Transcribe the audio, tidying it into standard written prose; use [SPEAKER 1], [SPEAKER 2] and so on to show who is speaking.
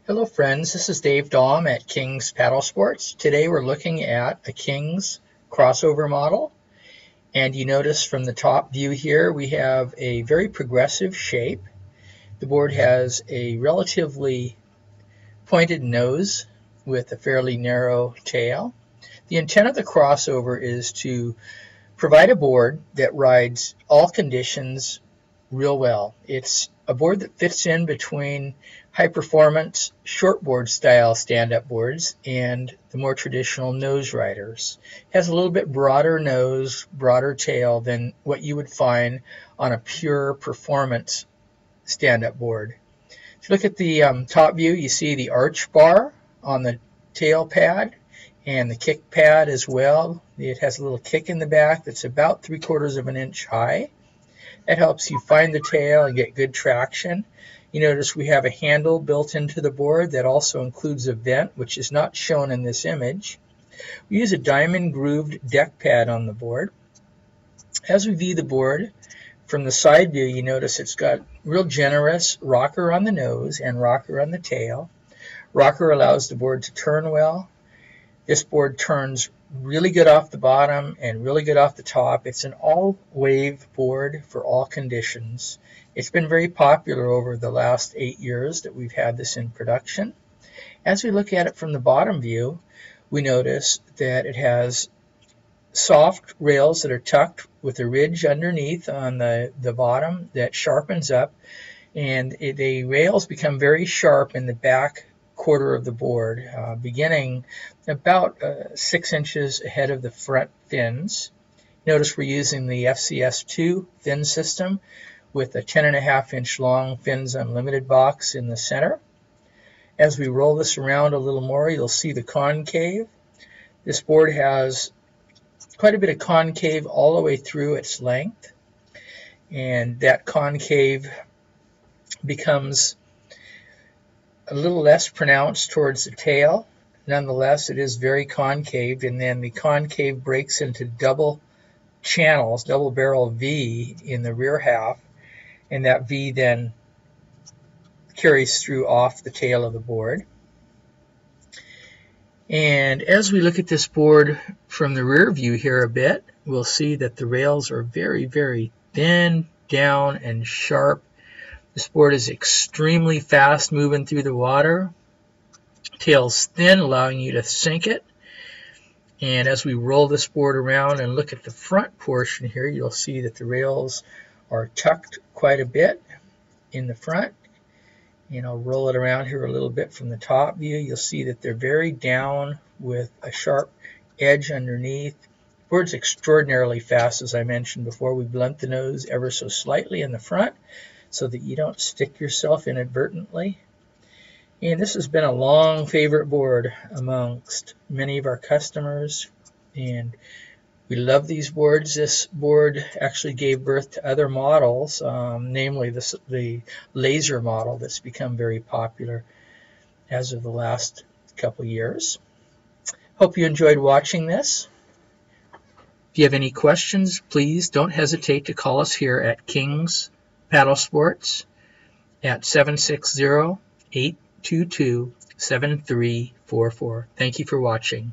[SPEAKER 1] Hello friends, this is Dave Daum at King's Paddle Sports. Today we're looking at a King's crossover model, and you notice from the top view here we have a very progressive shape. The board has a relatively pointed nose with a fairly narrow tail. The intent of the crossover is to provide a board that rides all conditions real well. It's a board that fits in between high-performance shortboard style stand-up boards and the more traditional nose riders. It has a little bit broader nose, broader tail than what you would find on a pure performance stand-up board. If you look at the top view, you see the arch bar on the tail pad and the kick pad as well. It has a little kick in the back that's about 3/4 of an inch high. That helps you find the tail and get good traction. You notice we have a handle built into the board that also includes a vent, which is not shown in this image. We use a diamond grooved deck pad on the board. As we view the board from the side view, you notice it's got real generous rocker on the nose and rocker on the tail. Rocker allows the board to turn well. This board turns really good off the bottom and really good off the top. It's an all-wave board for all conditions. It's been very popular over the last 8 years that we've had this in production. As we look at it from the bottom view, we notice that it has soft rails that are tucked with a ridge underneath on the bottom that sharpens up, and the rails become very sharp in the back quarter of the board, beginning about 6 inches ahead of the front fins. Notice we're using the FCS2 fin system with a 10.5 inch long Fins Unlimited box in the center. As we roll this around a little more, you'll see the concave. This board has quite a bit of concave all the way through its length, and that concave becomes a little less pronounced towards the tail. Nonetheless, it is very concave, and then the concave breaks into double channels, double barrel V in the rear half, and that V then carries through off the tail of the board. And as we look at this board from the rear view here a bit, we'll see that the rails are very, very thin, down, and sharp. This board is extremely fast moving through the water. Tail's thin, allowing you to sink it. And as we roll this board around and look at the front portion here, you'll see that the rails are tucked quite a bit in the front. And I'll roll it around here a little bit from the top view. You'll see that they're very down with a sharp edge underneath. The board's extraordinarily fast, as I mentioned before. We blunt the nose ever so slightly in the front so that you don't stick yourself inadvertently. And this has been a long favorite board amongst many of our customers, and we love these boards. This board actually gave birth to other models, namely the laser model that's become very popular as of the last couple years. Hope you enjoyed watching this. If you have any questions, please don't hesitate to call us here at King's Paddle Sports at 760-822-7344. Thank you for watching.